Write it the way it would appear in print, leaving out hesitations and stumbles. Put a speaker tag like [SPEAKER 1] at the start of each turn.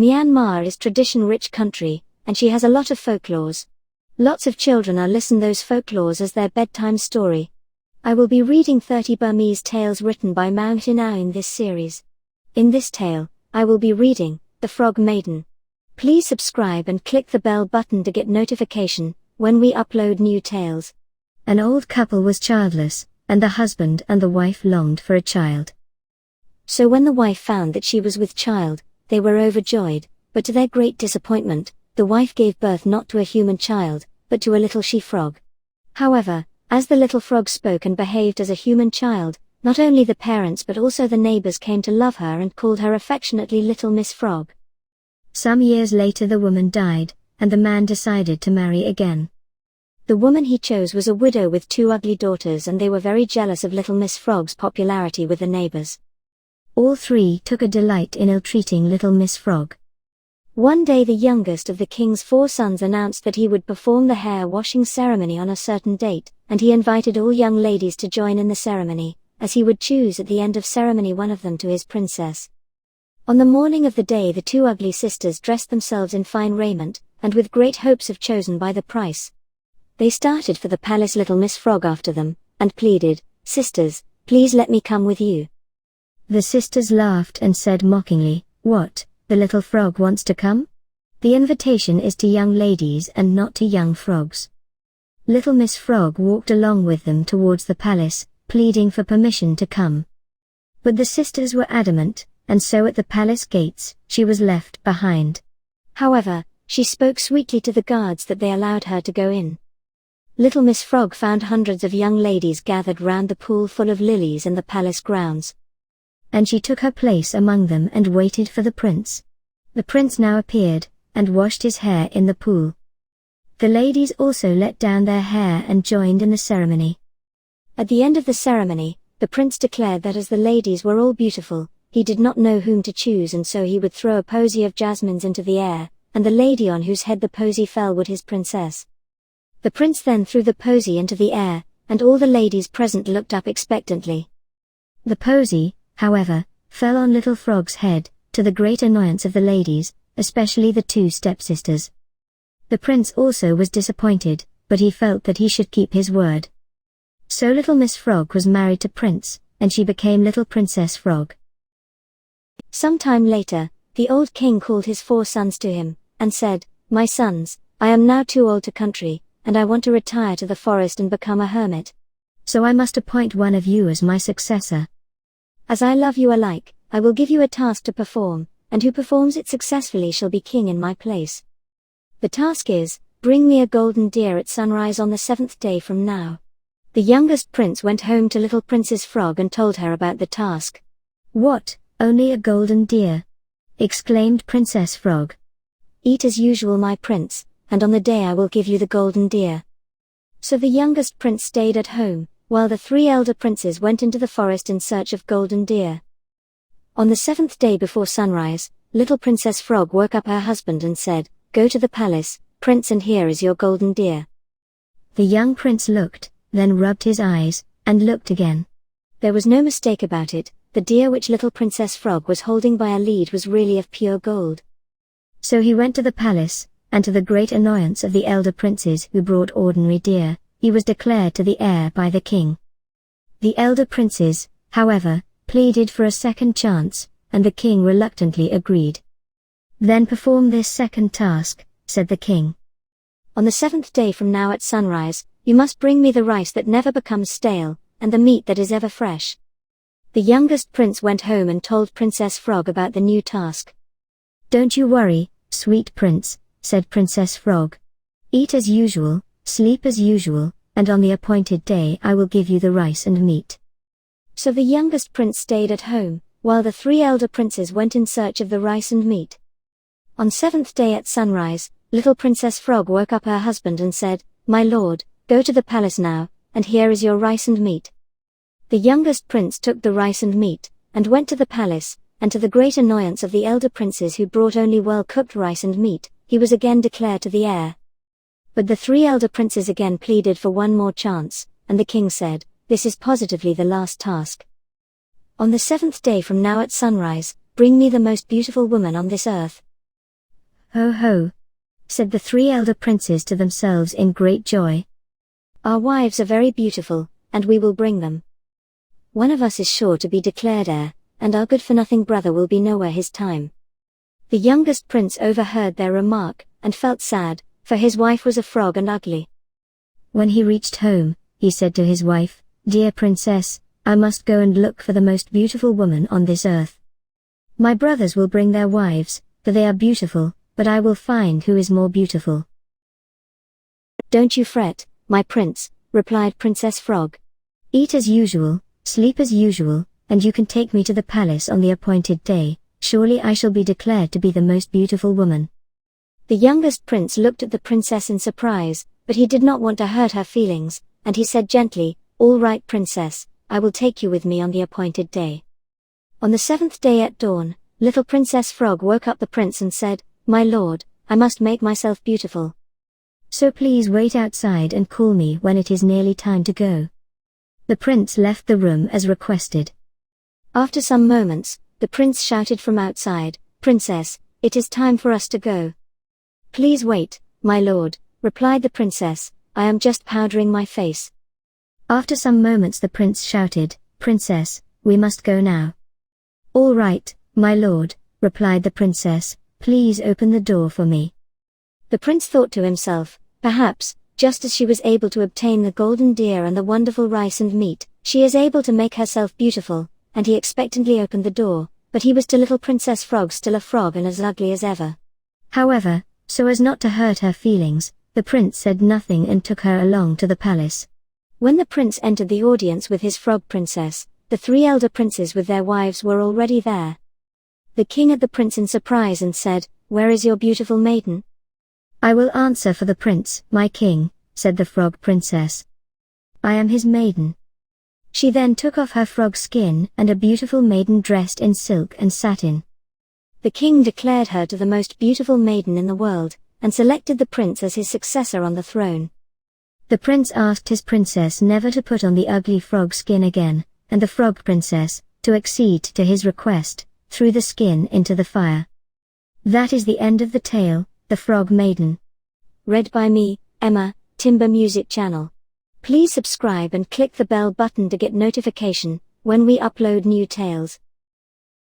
[SPEAKER 1] Myanmar is tradition-rich country, and she has a lot of folklores. Lots of children are listen those folklores as their bedtime story. I will be reading 30 Burmese tales written by Maung Htin Aung in this series. In this tale, I will be reading The Frog Maiden. Please subscribe and click the bell button to get notification when we upload new tales. An old couple was childless, and the husband and the wife longed for a child. So when the wife found that she was with child, they were overjoyed, but to their great disappointment, the wife gave birth not to a human child, but to a little she-frog. However, as the little frog spoke and behaved as a human child, not only the parents but also the neighbors came to love her and called her affectionately Little Miss Frog. Some years later the woman died, and the man decided to marry again. The woman he chose was a widow with 2 ugly daughters, and they were very jealous of Little Miss Frog's popularity with the neighbors. All 3 took a delight in ill-treating Little Miss Frog. One day the youngest of the king's 4 sons announced that he would perform the hair-washing ceremony on a certain date, and he invited all young ladies to join in the ceremony, as he would choose at the end of ceremony one of them to his princess. On the morning of the day the 2 ugly sisters dressed themselves in fine raiment, and with great hopes of chosen by the price. They started for the palace. Little Miss Frog after them, and pleaded, "Sisters, please let me come with you." The sisters laughed and said mockingly, "What, the little frog wants to come? The invitation is to young ladies and not to young frogs." Little Miss Frog walked along with them towards the palace, pleading for permission to come. But the sisters were adamant, and so at the palace gates, she was left behind. However, she spoke sweetly to the guards that they allowed her to go in. Little Miss Frog found hundreds of young ladies gathered round the pool full of lilies in the palace grounds. And she took her place among them and waited for the prince. The prince now appeared, and washed his hair in the pool. The ladies also let down their hair and joined in the ceremony. At the end of the ceremony, the prince declared that as the ladies were all beautiful, he did not know whom to choose, and so he would throw a posy of jasmines into the air, and the lady on whose head the posy fell would his princess. The prince then threw the posy into the air, and all the ladies present looked up expectantly. The posy, however, fell on Little Frog's head, to the great annoyance of the ladies, especially the 2 stepsisters. The prince also was disappointed, but he felt that he should keep his word. So Little Miss Frog was married to Prince, and she became Little Princess Frog. Some time later, the old king called his 4 sons to him, and said, "My sons, I am now too old to country, and I want to retire to the forest and become a hermit. So I must appoint one of you as my successor. As I love you alike, I will give you a task to perform, and who performs it successfully shall be king in my place. The task is, bring me a golden deer at sunrise on the 7th day from now." The youngest prince went home to Little Princess Frog and told her about the task. "What, only a golden deer?" exclaimed Princess Frog. "Eat as usual, my prince, and on the day I will give you the golden deer." So the youngest prince stayed at home, while the 3 elder princes went into the forest in search of golden deer. On the 7th day before sunrise, Little Princess Frog woke up her husband and said, "Go to the palace, prince, and here is your golden deer." The young prince looked, then rubbed his eyes, and looked again. There was no mistake about it, the deer which Little Princess Frog was holding by a lead was really of pure gold. So he went to the palace, and to the great annoyance of the elder princes who brought ordinary deer, he was declared to the heir by the king. The elder princes, however, pleaded for a second chance, and the king reluctantly agreed. "Then perform this second task," said the king. "On the 7th day from now at sunrise, you must bring me the rice that never becomes stale, and the meat that is ever fresh." The youngest prince went home and told Princess Frog about the new task. "Don't you worry, sweet prince," said Princess Frog. "Eat as usual, sleep as usual, and on the appointed day I will give you the rice and meat." So the youngest prince stayed at home, while the 3 elder princes went in search of the rice and meat. On 7th day at sunrise, Little Princess Frog woke up her husband and said, "My lord, go to the palace now, and here is your rice and meat." The youngest prince took the rice and meat, and went to the palace, and to the great annoyance of the elder princes who brought only well-cooked rice and meat, he was again declared to the heir. But the 3 elder princes again pleaded for one more chance, and the king said, "This is positively the last task. On the 7th day from now at sunrise, bring me the most beautiful woman on this earth." "Ho ho!" said the three elder princes to themselves in great joy. "Our wives are very beautiful, and we will bring them. One of us is sure to be declared heir, and our good-for-nothing brother will be nowhere his time." The youngest prince overheard their remark, and felt sad, for his wife was a frog and ugly. When he reached home, he said to his wife, "Dear princess, I must go and look for the most beautiful woman on this earth. My brothers will bring their wives, for they are beautiful, but I will find who is more beautiful." "Don't you fret, my prince," replied Princess Frog. "Eat as usual, sleep as usual, and you can take me to the palace on the appointed day. Surely I shall be declared to be the most beautiful woman." The youngest prince looked at the princess in surprise, but he did not want to hurt her feelings, and he said gently, "All right, princess, I will take you with me on the appointed day." On the 7th day at dawn, little Princess Frog woke up the prince and said, "My lord, I must make myself beautiful. So please wait outside and call me when it is nearly time to go." The prince left the room as requested. After some moments, the prince shouted from outside, "Princess, it is time for us to go." "Please wait, my lord," replied the princess, "I am just powdering my face." After some moments the prince shouted, "Princess, we must go now." "All right, my lord," replied the princess, "please open the door for me." The prince thought to himself, perhaps, just as she was able to obtain the golden deer and the wonderful rice and meat, she is able to make herself beautiful, and he expectantly opened the door, but he was to little Princess Frog still a frog and as ugly as ever. However, so as not to hurt her feelings, the prince said nothing and took her along to the palace. When the prince entered the audience with his frog princess, the three elder princes with their wives were already there. The king had the prince in surprise and said, "Where is your beautiful maiden?" "I will answer for the prince, my king," said the frog princess. "I am his maiden." She then took off her frog skin and a beautiful maiden dressed in silk and satin. The king declared her to the most beautiful maiden in the world, and selected the prince as his successor on the throne. The prince asked his princess never to put on the ugly frog skin again, and the frog princess, to accede to his request, threw the skin into the fire. That is the end of the tale, The Frog Maiden. Read by me, Emma, Timber Music Channel. Please subscribe and click the bell button to get notification when we upload new tales.